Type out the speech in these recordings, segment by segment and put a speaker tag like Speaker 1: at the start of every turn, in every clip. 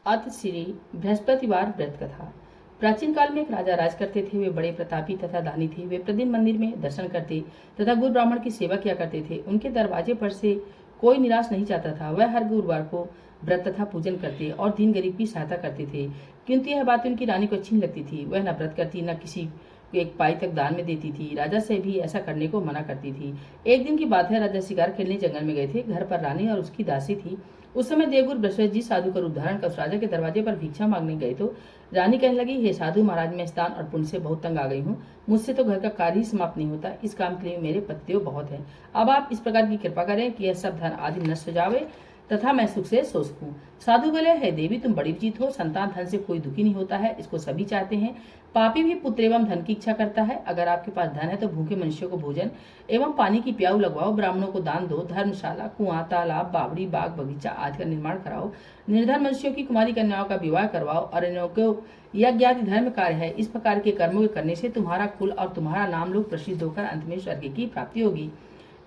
Speaker 1: अत श्री बृहस्पतिवार व्रत कथा। प्राचीन काल में एक राजा राज करते थे। वे बड़े प्रतापी तथा दानी थे। वे प्रतिदिन मंदिर में दर्शन करते तथा गुरु ब्राह्मण की सेवा किया करते थे। उनके दरवाजे पर से कोई निराश नहीं चाहता था। वह हर गुरुवार को व्रत तथा पूजन करते और दीन गरीब की सहायता करते थे। किंतु यह बात उनकी रानी को अच्छी नहीं लगती थी। वह न व्रत करती, न किसी को एक पाई तक दान में देती थी। राजा से भी ऐसा करने को मना करती थी। एक दिन की बात है, राजा शिकार खेलने जंगल में गए थे। घर पर रानी और उसकी दासी थी। उस समय देवगुरु बृहस्पति जी साधु का रूप धारण कर उस राजा के दरवाजे पर भिक्षा मांगने गए तो रानी कहने लगी, हे साधु महाराज, मैं स्नान और पुण्य से बहुत तंग आ गई हूँ। मुझसे तो घर का कार्य ही समाप्त नहीं होता। इस काम के लिए मेरे पतिदेव बहुत हैं। अब आप इस प्रकार की कृपा करें कि यह सब धन आदि नष्ट हो जावे तथा मैं सुख से सो सकूं। साधु बोले, हे देवी, तुम बड़ी विचित्र हो। संतान धन से कोई दुखी नहीं होता है, इसको सभी चाहते हैं। पापी भी पुत्र एवं धन की इच्छा करता है। अगर आपके पास धन है तो भूखे मनुष्यों को भोजन एवं पानी की प्याऊ लगवाओ, ब्राह्मणों को दान दो, धर्मशाला, कुआं, तालाब, बावड़ी, बाग, बगीचा आदि का निर्माण कराओ, निर्धन मनुष्यों की कुमारी कन्याओं का विवाह करवाओ, और इनको यज्ञ आदि धर्म कार्य है। इस प्रकार के कर्मों के करने से तुम्हारा कुल और तुम्हारा नाम लोग प्रसिद्ध होकर अंत में स्वर्ग की प्राप्ति होगी।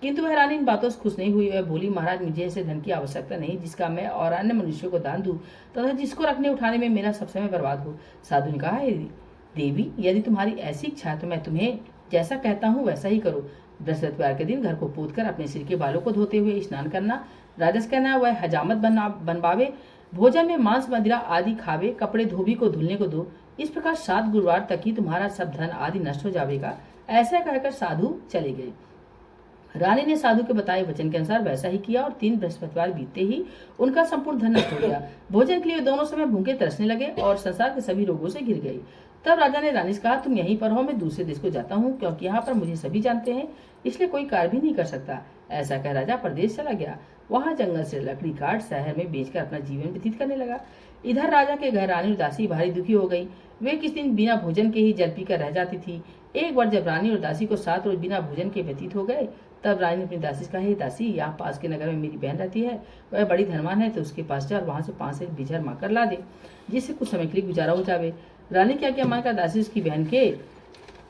Speaker 1: किंतु वह रानी इन बातों से खुश नहीं हुई। वह बोली, महाराज, मुझे ऐसे धन की आवश्यकता नहीं जिसका मैं और अन्य मनुष्यों को दान दूं तथा जिसको रखने उठाने में मेरा सब समय बर्बाद हो। साधु ने कहा, देवी, यदि तुम्हारी ऐसी इच्छा है तो मैं तुम्हें जैसा कहता हूँ वैसा ही करो। बृहस्पतिवार के दिन घर को पोत कर अपने सिर के बालों को धोते हुए स्नान करना, राजस कहना, वह हजामत बनवावे, भोजन में मांस मदिरा आदि खावे, कपड़े धोबी को धुलने को दो। इस प्रकार 7 गुरुवार तक ही तुम्हारा सब धन आदि नष्ट हो जाएगा। ऐसा कहकर साधु चले गए। रानी ने साधु के बताए वचन के अनुसार वैसा ही किया और 3 बृहस्पतिवार बीतते ही उनका संपूर्ण धन नष्ट हो गया। भोजन के लिए दोनों समय भूखे तरसने लगे और संसार के सभी रोगों से घिर गई। तब राजा ने रानी से कहा, तुम यहीं पर हो, मैं दूसरे देश को जाता हूँ, क्योंकि यहाँ पर मुझे सभी जानते हैं, इसलिए कोई कार्य भी नहीं कर सकता। ऐसा कह राजा प्रदेश चला गया। वहां जंगल से लकड़ी काट शहर में बेचकर अपना जीवन व्यतीत करने लगा। इधर राजा के घर रानी और दासी भारी दुखी हो गई। वे किस दिन बिना भोजन के ही जल पीकर रह जाती थी। एक बार जब रानी और दासी को 7 रोज बिना भोजन के व्यतीत हो गए, तब रानी ने अपनी दासी से कहा, हे दासी, यहाँ पास के नगर में मेरी बहन रहती है, वह बड़ी धनवान है, तो उसके पास जा और वहां से 5 सेर बिझर मांग कर ला दे, जिससे कुछ समय के लिए गुजारा हो जावे। रानी क्या मानकर दासी उसकी बहन के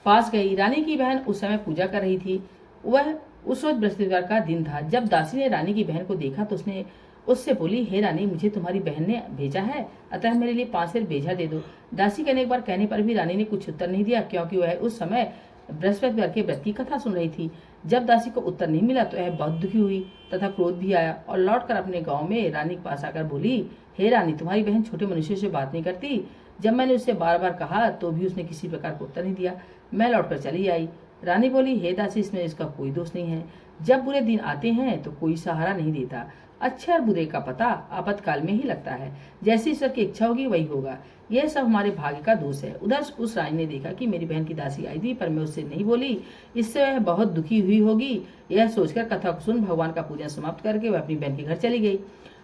Speaker 1: पास गई। रानी की बहन उस समय पूजा कर रही थी। वह उस रोज बृहस्पतिवार का दिन था। जब दासी ने रानी की बहन को देखा तो उसने उससे बोली, हे रानी, मुझे तुम्हारी बहन ने भेजा है, अतः मेरे लिए 5 सेर बेझा दे दो। दासी के एक बार कहने पर भी रानी ने कुछ उत्तर नहीं दिया, क्योंकि वह उस समय बृहस्पतिवार के व्रत की कथा सुन रही थी। जब दासी को उत्तर नहीं मिला तो वह बहुत दुखी हुई तथा क्रोध भी आया और लौटकर अपने गांव में रानी के पास आकर बोली, हे रानी, तुम्हारी बहन छोटे मनुष्यों से बात नहीं करती। जब मैंने उससे बार बार कहा तो भी उसने किसी प्रकार का उत्तर नहीं दिया। मैं लौटकर चली आई। रानी बोली, हे दासी, इसमें इसका कोई दोष नहीं है। जब बुरे दिन आते हैं तो कोई सहारा नहीं देता। अच्छे और बुरे का पता आपातकाल में ही लगता है। जैसी ईश्वर की इच्छा होगी वही होगा। यह सब हमारे भाग्य का दोष है। उधर उस रानी ने देखा कि मेरी बहन की दासी आई थी, पर मैं उससे नहीं बोली, इससे वह बहुत दुखी हुई होगी। यह सोचकर कथा को सुन भगवान का पूजन समाप्त करके वह अपनी बहन के घर चली गई।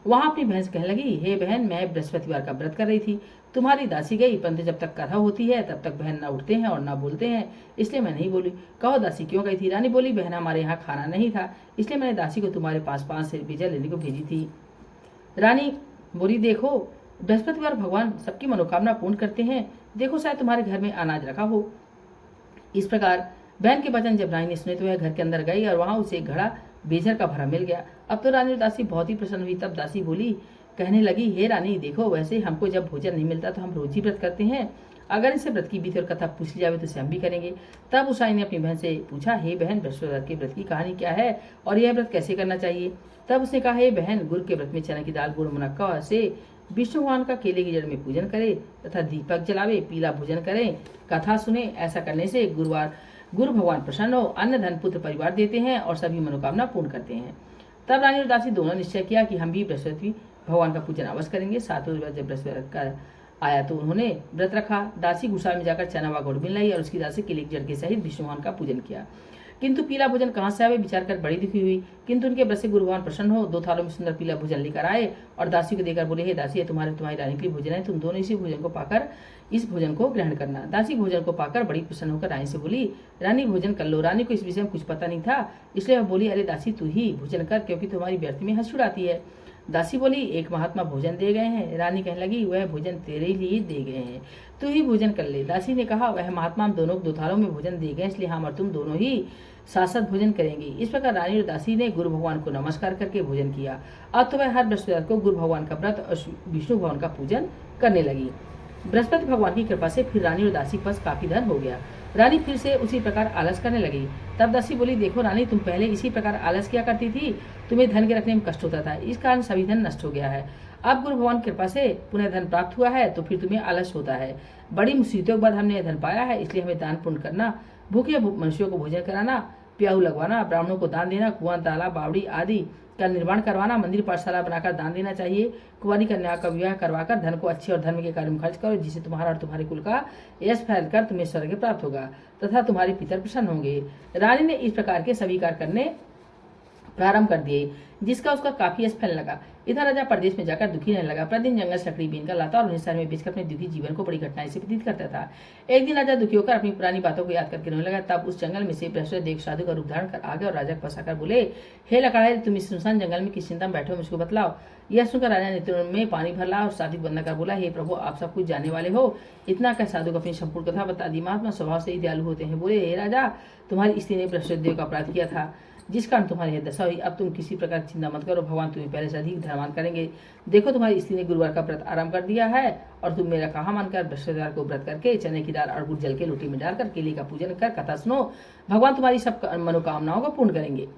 Speaker 1: वहां अपनी बहन से कहने लगी, हे बहन, मैं बृहस्पतिवार का व्रत कर रही थी, तुम्हारी दासी गई, परंतु जब तक कथा होती है तब तक बहन न उठते हैं और न बोलते हैं, इसलिए मैं नहीं बोली। कहो दासी क्यों गई थी? रानी बोली, बहन, हमारे यहाँ खाना नहीं था, इसलिए मैंने दासी को तुम्हारे पास 5 सेर बीजा लेने को भेजी थी। रानी बोली, देखो, बृहस्पतिवार भगवान सबकी मनोकामना पूर्ण करते हैं, देखो शायद तुम्हारे घर में अनाज रखा हो। इस प्रकार बहन के वचन जब रानी ने सुने तो वह घर के अंदर गई और वहां उसे एक घड़ा बेझर का भरा मिल गया। अब तो रानी और दासी बहुत ही प्रसन्न हुई। तब दासी बोली, कहने लगी, हे रानी, देखो, वैसे हमको जब भोजन नहीं मिलता तो हम रोज ही व्रत करते हैं। अगर इसे व्रत की विधि और कथा पूछ ली जावे तो इसे हम भी करेंगे। तब उस रानी ने अपनी बहन से पूछा, हे बहन, बृहस्पतिवार के व्रत की कहानी क्या है और यह व्रत कैसे करना चाहिए? तब उसने कहा, हे बहन, गुरु के व्रत में चना की दाल, गुड़, मुनक्का से विष्णु भगवान का केले की जड़ में पूजन करे तथा दीपक जलावे, पीला भोजन करें, कथा सुने। ऐसा करने से गुरु भगवान प्रसन्न हो, अन्न, धन, पुत्र, परिवार देते हैं और सभी मनोकामना पूर्ण करते हैं। तब रानी और दासी दोनों निश्चय किया कि हम भी बृहस्पति भगवान का पूजन अवश्य करेंगे। 7 रोज जब बृहस्पतिवार का आया तो उन्होंने व्रत रखा। दासी गुस्सा में जाकर चना व गुड़ मिल लाई और उसकी दासी केले की जड़ के सहित विष्णु भगवान का पूजन किया। किंतु पीला भोजन कहाँ से आवे, विचार कर बड़ी दुखी हुई। किंतु उनके व्रत से गुरु भगवान प्रसन्न हो 2 थालों में सुंदर पीला भोजन लेकर आए और दासी को देकर बोले, हे दासी, तुम्हारी रानी के लिए भोजन है, तुम दोनों इस भोजन को ग्रहण करना। दासी भोजन को पाकर बड़ी प्रसन्न होकर रानी से बोली, रानी, भोजन कर लो। रानी को इस विषय में कुछ पता नहीं था, इसलिए वह बोली, अरे दासी, तू ही भोजन कर, क्योंकि तुम्हारी व्यर्थ में हंस उड़ाती है। दासी बोली, एक महात्मा भोजन दे गए हैं। रानी कहने लगी, वह भोजन तेरे लिए दे गए हैं, तू ही भोजन कर ले। दासी ने कहा, वह महात्मा हम दोनों को 2 थालों में भोजन दे गए, इसलिए हम और तुम दोनों ही साथ साथ भोजन करेंगे। इस प्रकार रानी और दासी ने गुरु भगवान को नमस्कार करके भोजन किया। अब तो वह हर बृहस्पतिवार को गुरु भगवान का व्रत और विष्णु भगवान का पूजन करने लगी। बृहस्पति भगवान की कृपा से फिर रानी और दासी के पास काफी धन हो गया। रानी फिर से उसी प्रकार आलस करने लगी। तब दासी बोली, देखो रानी, तुम पहले इसी प्रकार आलस किया करती थी, तुम्हें धन के रखने में कष्ट होता था, इस कारण सभी धन नष्ट हो गया है। अब गुरु भगवान की कृपा से पुनः धन प्राप्त हुआ है, तो फिर तुम्हें आलस होता है। बड़ी मुसीबतों के बाद हमने धन पाया है, इसलिए हमें दान पुण्य करना, भूखे मनुष्यों को भोजन कराना, प्याऊ लगवाना, ब्राह्मणों को दान देना, कुआं, तालाब, बावड़ी आदि का निर्माण करवाना, मंदिर पाठशाला बनाकर दान देना चाहिए। कुंवारी कन्या का विवाह करवाकर धन को अच्छे और धर्म के कार्य में खर्च करो, जिससे तुम्हारा और तुम्हारे कुल का यश फैलकर तुम्हें स्वर्ग प्राप्त होगा तथा तुम्हारे पितर प्रसन्न होंगे। रानी ने इस प्रकार के सभी कार्य करने प्रारंभ कर दिए, जिसका उसका काफी यश फैलने लगा। इधर राजा परदेश में जाकर दुखी रहने लगा। प्रतिदिन जंगल से लकड़ी बीनकर लाता और उन्हें शहर में बेचकर अपने दुखी जीवन को बड़ी घटनाएं से व्यतीत करता था। एक दिन राजा दुखी होकर अपनी पुरानी बातों को याद करके रोने लगा। तब उस जंगल में से बृहस्पति देव साधु का रूप धारण कर आ गए और राजा को फंसाकर बोले, हे लकड़ाई, तुम इस सुनसान जंगल में किस चिंता में बैठे हो, मुझको बतलाओ। यह सुनकर राजा ने तुरंत में पानी भर ला और साधु बंद कर बोला, हे प्रभु, आप सब कुछ जानने वाले हो। इतना कह साधु को अपनी संपूर्ण कथा बता दी। महात्मा स्वभाव से ही दयालु होते हैं। बोले, हे राजा, तुम्हारी स्त्री ने बृहस्पति देव का अपराध किया था, जिस कारण तुम्हारी यह दशा हुई। अब तुम किसी प्रकार की चिंता मत करो, भगवान तुम्हें पहले से अधिक धनवान करेंगे। देखो, तुम्हारी स्त्री ने गुरुवार का व्रत आरंभ कर दिया है और तुम मेरा कहा मानकर बृहस्पतिवार को व्रत करके चने की दाल और गुड़ जल के लोटी में डालकर केले का पूजन कर कथा सुनो, भगवान तुम्हारी सब मनोकामनाओं को पूर्ण करेंगे।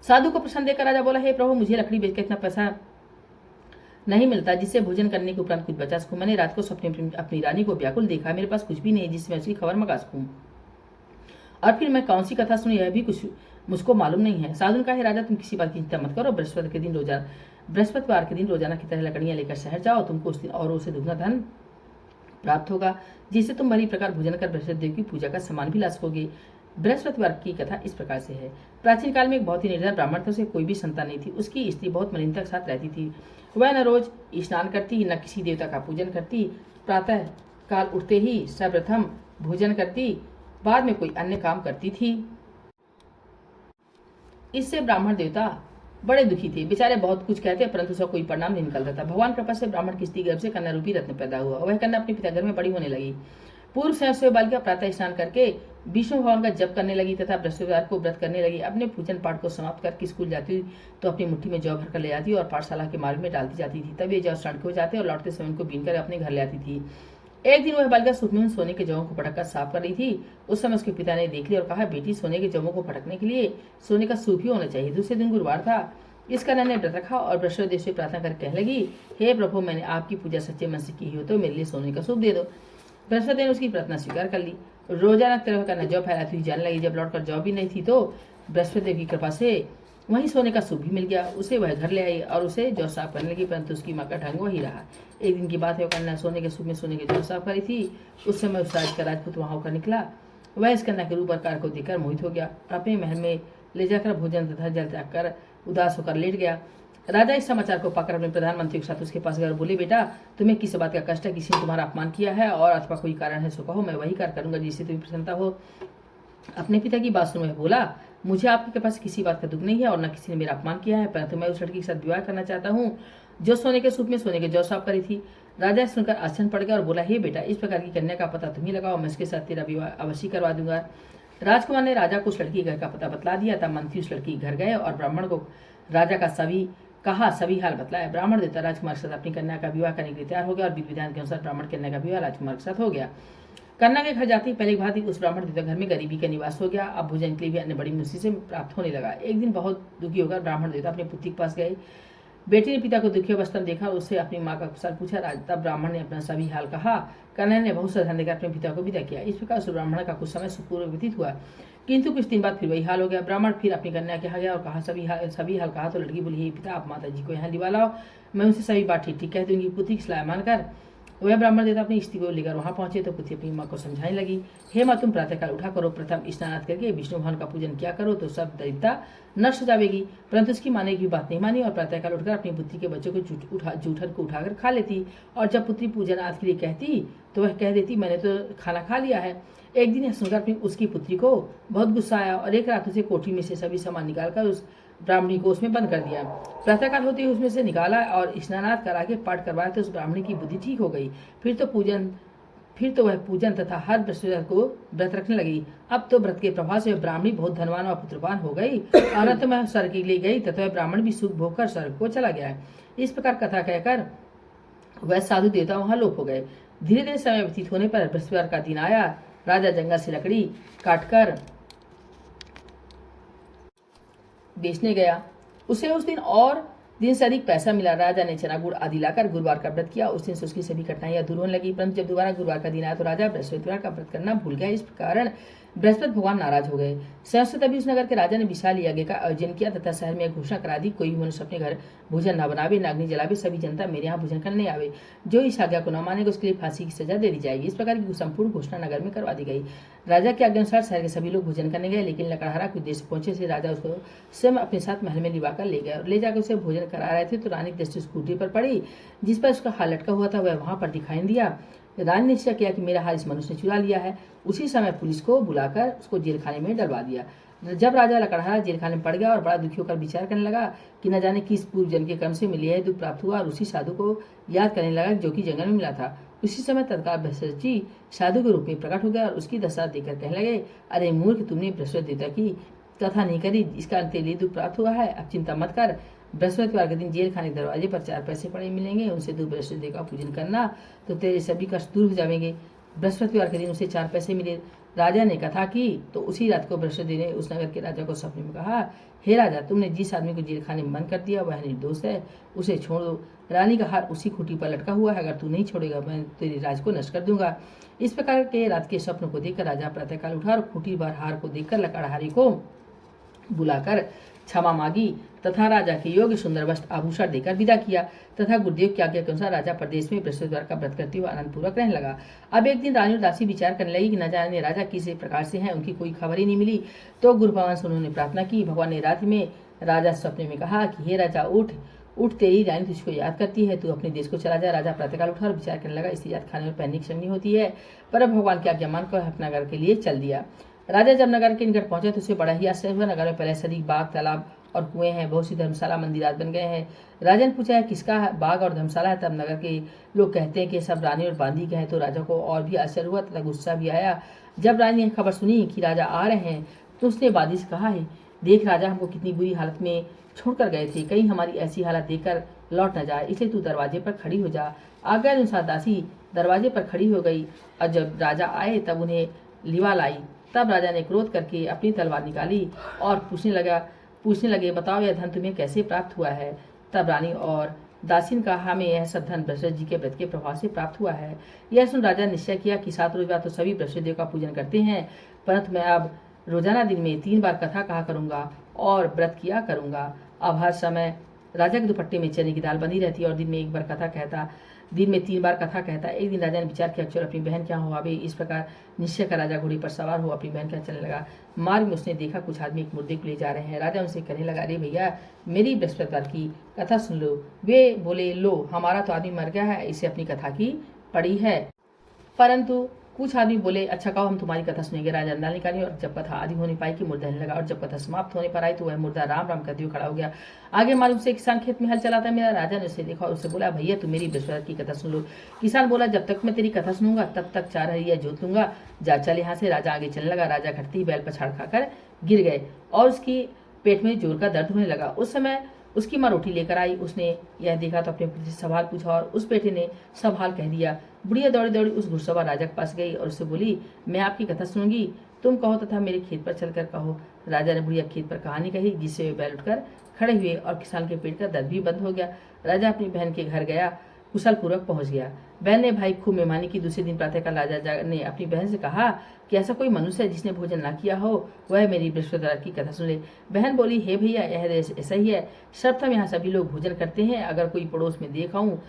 Speaker 1: साधु को प्रसन्न देकर राजा बोला, हे प्रभु, मुझे लकड़ी बेचकर इतना पैसा नहीं मिलता जिससे भोजन करने के उपरांत कुछ बचा सकूं। मैंने रात को सपने में अपनी रानी को व्याकुल देखा, मेरे पास कुछ भी नहीं जिससे मैं उसकी खबर मंगा सकूं, और फिर मैं कौन सी कथा सुनी यह भी कुछ मुझको मालूम नहीं है। साधु ने कहा, राजा, तुम किसी बात की चिंता मत करो। बृहस्पतिवार के दिन रोजाना की तरह लकड़ियां लेकर शहर जाओ, तुमको उस दिन और उसे दुगना धन प्राप्त होगा, जिससे तुम बड़ी प्रकार भोजन कर बृहस्पति देव की पूजा का सामान भी ला सकोगे। बृहस्पतिवार की कथा इस प्रकार से है। प्राचीन काल में एक बहुत ही निर्धन ब्राह्मण था, उसे कोई भी संतान नहीं थी। उसकी स्त्री बहुत मलिनता के साथ रहती थी। वह न रोज स्नान करती, न किसी देवता का पूजन करती। प्रातः काल उठते ही सर्वप्रथम भोजन करती, बाद में कोई अन्य काम करती थी। इससे ब्राह्मण देवता बड़े दुखी थे। बेचारे बहुत कुछ कहते, परंतु उसका कोई परिणाम नहीं निकलता था। भगवान कृपा से ब्राह्मण की स्त्री गर्भ से कन्या रूपी रत्न पैदा हुआ। वह कन्या अपने पिता घर में बड़ी होने लगी। पूर्व से बालिका प्रातः स्नान करके विष्णु भगवान का जप करने लगी तथा बृहस्पतिवार को व्रत करने लगी। अपने पूजन पाठ को समाप्त करके स्कूल जाती तो अपनी मुट्ठी में जौ भर कर ले जाती और पाठशाला के मार्ग में डालती जाती थी। तब ये जौ सड़ हो जाते और लौटते समय उनको बीन कर अपने घर ले आती थी। एक दिन वह बालिका सूप में सोने के जौं को फटक कर साफ कर रही थी। उस समय उसके पिता ने देख लिया और कहा, बेटी, सोने के जौं को फटकने के लिए सोने का सूप ही होना चाहिए। दूसरे दिन गुरुवार था। इस कन्या ने व्रत रखा और बृहस्पति देव से प्रार्थना कर कहने लगी, हे प्रभु, मैंने आपकी पूजा सच्चे मन से की हो तो मेरे लिए सोने का सूप दे दो। बृहस्पति ने उसकी प्रार्थना स्वीकार कर ली। रोजाना तरह करना जौ फैलाती हुई जाने लगी। जब लौटकर जौ भी नहीं थी तो बृहस्पति देव की कृपा से वहीं सोने का सूप भी मिल गया। उसे वह घर ले आई और उसे जौ साफ करने लगी, परंतु उसकी माँ का ढंग वही रहा। एक दिन की बात है, वो कन्या सोने के सूप में सोने के जौ साफ करी थी। उस समय उस राज का राजपूत वहां होकर निकला। वह इस कन्या के रूप आकार को देखकर मोहित हो गया। अपने महल में ले जाकर भोजन तथा जल त्याग कर उदास होकर लेट गया। राजा इस समाचार को पाकर अपने प्रधानमंत्री के साथ उसके पास गए और बोले, बेटा, तुम्हें किस बात का कष्ट है? किसी ने तुम्हारा अपमान किया है और अथवा कोई कारण है सो कहो, मैं वही कार्य करूंगा जिससे तुम्हें प्रसन्नता हो। अपने पिता की बात सुन वह बोला, मुझे आपके कृपा से किसी बात का दुख नहीं है और न किसी ने मेरा अपमान किया है, परंतु मैं उस लड़की के साथ विवाह करना चाहता हूँ जो सोने के सूप में सोने के जौ साफ करी थी। राजा सुनकर आश्चर्य पड़ गया और बोला, हे बेटा, इस प्रकार की कन्या का पता तुम ही लगाओ, मैं उसके साथ तेरा विवाह अवश्य करवा दूंगा। राजकुमार ने राजा को उस लड़की के घर का पता बतला दिया। तब मंत्री उस लड़की के घर गए और ब्राह्मण को राजा का सभी हाल बतलाया। ब्राह्मण देवता राजकुमार के साथ अपनी कन्या का विवाह करने के लिए तैयार हो गया और विधि विधान के अनुसार ब्राह्मण कन्या का विवाह राजकुमार के साथ हो गया। कन्या के घर जाते ही पहले भांति उस ब्राह्मण देवता घर में गरीबी का निवास हो गया। अब भोजन के लिए भी अन्य बड़ी मुश्किल से प्राप्त होने लगा। एक दिन बहुत दुखी होकर ब्राह्मण देवता अपने पुत्री के पास गए। बेटी ने पिता को दुखी अवस्था में देखा और उससे अपनी माँ का कुशल पूछा। तब ब्राह्मण ने अपना सभी हाल कहा। कन्या ने बहुत श्रद्धा देकर अपने पिता को विदा किया। इस प्रकार उस ब्राह्मण का कुछ समय सुखपूर्वक व्यतीत हुआ, किंतु कुछ दिन बाद फिर वही हाल हो गया। ब्राह्मण फिर अपनी कन्या के यहाँ गया और कहा सभी हाल कहा तो लड़की बोली, हे पिता, आप माता जी को यहाँ दिवा लाओ, मैं उनसे सभी बात ठीक ठीक कह दूंगी। पुत्री की सलाह मानकर वह ब्राह्मण देवता अपनी स्त्री को लेकर वहां पहुंचे तो पुत्री अपनी माँ को समझाने लगी, हे माँ, तुम प्रातःकाल उठा करो, प्रथम स्नान करके विष्णु भगवान का पूजन किया करो तो सब दरिद्रता नष्ट हो जाएगी। परंतु उसकी माने की बात नहीं मानी और प्रातःकाल उठकर अपनी पुत्री के बच्चों को जूठन को उठाकर खा लेती। और जब पुत्री पूजन आदि के लिए कहती तो वह कह देती, मैंने तो खाना खा लिया है। एक दिन यह सुनकर उसकी पुत्री को बहुत गुस्सा आया और एक रात उसे कोठरी में से सभी सामान निकालकर उस ब्राह्मणी को उसमें बंद कर दिया। प्रातःकाल होते ही उसमें से निकाला और स्नानाद करा के पाठ करवाया तो उस ब्राह्मणी की बुद्धि ठीक हो गई। फिर तो वह पूजन तथा हर बृहस्पतिवार को व्रत रखने लगी। अब तो व्रत के प्रभाव से ब्राह्मणी बहुत धनवान और पुत्रवान हो गई और अंत में स्वर्ग के लिए गई तथा वह ब्राह्मण भी सुख भोग कर स्वर्ग को चला गया। इस प्रकार कथा कहकर वह साधु देवता वहां लोप हो गए। धीरे धीरे समय व्यतीत होने पर बृहस्पतिवार का दिन आया। राजा जंगल से लकड़ी काटकर बेचने गया। उसे उस दिन से अधिक पैसा मिला। राजा ने चना गुड़ आदि लाकर गुरुवार का व्रत किया। उस दिन से उसकी सभी कठिनाइयां दूर होने लगी। परंतु जब दोबारा गुरुवार का दिन आया तो राजा बृहस्पतिवार का व्रत करना भूल गया। इस कारण बृहस्पति भगवान नाराज हो गए। सहसा तभी उस नगर के राजा ने विशाल यज्ञ का आयोजन किया तथा शहर में घोषणा करा दी, कोई मनुष्य अपने घर भोजन न बनावे, न अग्नि जलावे, सभी जनता मेरे यहाँ भोजन करने आवे। जो इस आज्ञा को न मानेगा उसके लिए फांसी की सजा दे दी जाएगी। इस प्रकार की संपूर्ण घोषणा नगर में करवा दी गई। राजा के आज्ञा अनुसार शहर के सभी लोग भोजन करने गए, लेकिन लकड़हारा कुछ देर से पहुंचे से राजा उसको स्वयं अपने साथ महल में लिवाकर ले गए और ले जाकर उसे भोजन करा रहे थे तो रानी की दृष्टि स्कूटी पर पड़ी जिस पर उसका हाथ लटका हुआ था। वह वहां पर दिखाई दिया। रानी ने निश्चय किया कि मेरा हार इस मनुष्य ने चुरा लिया है। उसी समय पुलिस को बुलाकर उसको जेल खाने में डलवा दिया। जब राजा लकड़हारा जेल खाने में पड़ गया और बड़ा दुखी होकर विचार करने लगा कि न जाने किस पूर्व जन्म के कर्म से मिले यह दुख प्राप्त हुआ और उसी साधु को याद करने लगा जो कि जंगल में मिला था। उसी समय तत्काल बृहस्पति जी साधु के रूप में प्रकट हो गया और उसकी दशा देखकर कहने लगे, अरे मूर्ख, तुमने बृहस्पति देवता की कथा नहीं करी, इसका तेरे लिए दुख प्राप्त हुआ है। अब चिंता मत कर, बृहस्पतिवार के दिन जेल खाने के दरवाजे पर 4 पैसे पड़े मिलेंगे, उनसे तू बृहस्पति देव का पूजन करना तो तेरे सभी कष्ट दूर हो जाएंगे। बृहस्पतिवार के दिन उसे 4 पैसे मिले। राजा ने कथा की तो उसी रात को बृहस्पति ने उस नगर के राजा को सपने में कहा, हे राजा, तुमने जिस आदमी को जेल खाने में बंद कर दिया वह निर्दोष है, उसे छोड़ दो। रानी का हार उसी खूंटी पर लटका हुआ है, अगर तू नहीं छोड़ेगा मैं तेरे राज को नष्ट कर दूंगा। इस प्रकार के रात के स्वप्न को देखकर राजा प्रातःकाल उठा और खूंटी पर हार को देखकर लकड़हारी को बुलाकर क्षमा मांगी तथा राजा के योग्य सुंदर वस्त्र आभूषण देकर विदा किया तथा गुरुदेव की आज्ञा के अनुसार राजा प्रदेश में बृहस्पतिवार का व्रत करते हुए आनंद पूर्वक रहने लगा। अब एक दिन रानी और दासी विचार करने लगी कि न जाने राजा किस प्रकार से हैं, उनकी कोई खबर ही नहीं मिली। तो गुरु भगवान से उन्होंने प्रार्थना की। भगवान ने रात में राजा सपने में कहा कि हे राजा, उठ, तेरी रानी तुझको याद करती है, तू अपने देश को चला जा। राजा प्रातःकाल उठा और विचार करने लगा, इससे याद खाने और पहनने की संगनी होती है। पर भगवान की आज्ञा मानकर अपना नगर के लिए चल दिया। राजा जब नगर के निकट पहुंचा तो उसे बड़ा ही आश्चर्य हुआ। नगर में पहले से अधिक बाग, तालाब और कुएं हैं, बहुत सी धर्मशाला मंदिरात बन गए हैं। राजा ने पूछा है किसका बाग और धर्मशाला है। तब नगर के लोग कहते हैं कि सब रानी और बांदी के हैं। तो राजा को और भी आश्चर्य हुआ तथा गुस्सा भी आया। जब रानी ने खबर सुनी कि राजा आ रहे हैं तो उसने बांदी से कहा है, देख राजा हमको कितनी बुरी हालत में छोड़कर गए थे, कहीं हमारी ऐसी हालत देखकर लौट न जाए, इसलिए तू दरवाजे पर खड़ी हो जा। आज्ञा अनुसार दासी दरवाजे पर खड़ी हो गई और जब राजा आए तब उन्हें लिवा लाई। तब राजा ने क्रोध करके अपनी तलवार निकाली और पूछने लगे, बताओ यह धन तुम्हें कैसे प्राप्त हुआ है। तब रानी और दासी ने कहा, हमें यह सब धन बृहस्पति जी के व्रत के प्रभाव से प्राप्त हुआ है। यह सुन राजा ने निश्चय किया कि 7 रोज बाद तो सभी बृहस्पति देव का पूजन करते हैं, परंतु मैं अब रोजाना दिन में 3 बार कथा कहा करूंगा और व्रत किया करूंगा। अब हर समय राजा के दुपट्टे में चने की दाल बनी रहती है और दिन में 3 बार कथा कहता। एक दिन राजा ने विचार किया, चलो अपनी बहन क्या हो आवे। इस प्रकार निश्चय का राजा घोड़ी पर सवार हो अपनी बहन क्या चलने लगा। मार्ग में उसने देखा कुछ आदमी एक मुर्दे को ले जा रहे हैं। राजा उनसे कहने लगा, अरे भैया, मेरी बृहस्पतिवार की कथा सुन लो। वे बोले, लो, हमारा तो आदमी मर गया है, इसे अपनी कथा की पड़ी है। परंतु कुछ आदमी बोले, अच्छा कहो, हम तुम्हारी कथा सुनेंगे। राजा अंदाज निकाली और जब कथा आदि होने पाई कि मुर्दा हिलने लगा और जब कथा समाप्त होने पर आई तो वह मुर्दा राम राम करते हुए खड़ा हो गया। आगे मालूम से किसान खेत में हल चलाता मेरा। राजा ने उसे देखा और उससे बोला, भैया तुम मेरी बृहस्पतिवार की कथा सुन लो। किसान बोला, जब तक मैं तेरी कथा सुनूंगा तब तक 4 हरिया जोत लूंगा, जा चल यहाँ से। राजा आगे चलने लगा। राजा घटती बैल पर छाड़ खाकर गिर गए और उसकी पेट में जोर का दर्द होने लगा। उस समय उसकी माँ रोटी लेकर आई। उसने यह देखा तो अपने पुत्र से सवाल पूछा और उस बेटे ने सब हाल कह दिया। बुढ़िया दौड़ी दौड़ी उस घुड़सवार राजा के पास गई और उससे बोली, मैं आपकी कथा सुनूंगी, तुम कहो तथा मेरे खेत पर चलकर कहो। राजा ने बुढ़िया खेत पर कहानी कही, जिससे वे बैल उठकर खड़े हुए और किसान के पेट का दर्द भी बंद हो गया। राजा अपनी बहन के घर गया, कुशल पूर्वक पहुंच गया। बहन ने भाई खूब मेहमानी की। दूसरे दिन प्रातःकाल राजा ने अपनी बहन से कहा कि ऐसा कोई मनुष्य है जिसने भोजन ना किया हो, वह मेरी बृहस्पतिवार की कथा सुन ले। बहन बोली, हे भैया, यह ऐसा ही है, सर्वप्रथम यहाँ सभी लोग भोजन करते हैं, अगर कोई पड़ोस में देखा हूँ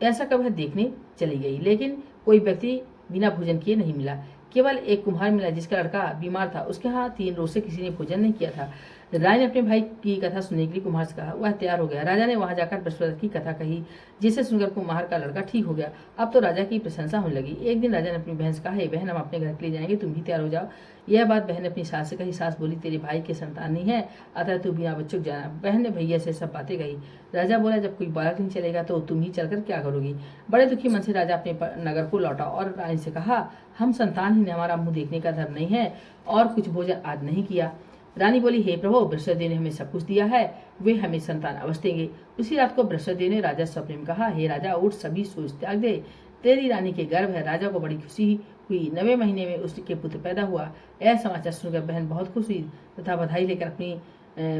Speaker 1: ऐसा कब वह देखने चली गई, लेकिन कोई व्यक्ति बिना भोजन किए नहीं मिला। केवल एक कुम्हार मिला जिसका लड़का बीमार था, उसके यहाँ 3 रोज से किसी ने भोजन नहीं किया था। राजा ने अपने भाई की कथा सुनने के लिए कुम्हार से कहा। वह तैयार हो गया। राजा ने वहां जाकर बृहस्पति की कथा कही, जिसे सुनकर कुम्हार का लड़का ठीक हो गया। अब तो राजा की प्रशंसा होने लगी। एक दिन राजा ने अपनी बहन से कहा, हे बहन, हम अपने घर के लिए जाएंगे, तुम भी तैयार हो जाओ। यह बात बहन ने अपनी सास से कही। सास बोली, तेरे भाई की संतान नहीं है, अतः तू बिना बच्चों जाना। बहन ने भैया से सब बातें कही। राजा बोला, जब कोई बालक नहीं चलेगा तो तुम ही चलकर क्या करोगी। बड़े दुखी मन से राजा अपने नगर को लौटा और रानी से कहा, हम संतानहीन हैं, हमारा मुंह देखने का धर्म नहीं है और कुछ भोजन आज नहीं किया। रानी बोली, हे प्रभु, बृहस्पति ने हमें सब कुछ दिया है, वे हमें संतान अवश्य देंगे। उसी रात को बृहस्पति ने राजा स्वप्न में कहा, हे राजा, उठ, सभी सोच त्याग दे, तेरी रानी के गर्भ है। राजा को बड़ी खुशी हुई। 9वें महीने में उसके पुत्र पैदा हुआ। यह समाचार सुनकर बहन बहुत खुश हुई तथा बधाई लेकर अपनी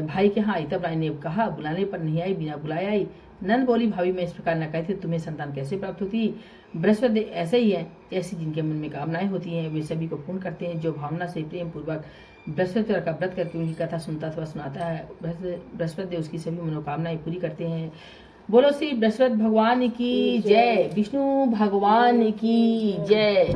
Speaker 1: भाई के यहाँ आई। तब रानी ने कहा, बुलाने पर नहीं आई, बिना बुलाए आई। नंद बोली, भाभी, मैं इस प्रकार न कहती, तुम्हें संतान कैसे प्राप्त होती। बृहस्पति ऐसे ही है, ऐसी जिनके मन में कामनाएं होती हैं वे सभी को पूर्ण करते हैं। जो भावना से प्रेम पूर्वक बृहस्पति का व्रत करके उनकी कथा सुनता अथवा सुनाता है, बृहस्पति उसकी सभी मनोकामनाएं पूरी करते हैं। बोलो श्री बृहस्पति भगवान की जय, विष्णु भगवान की जय।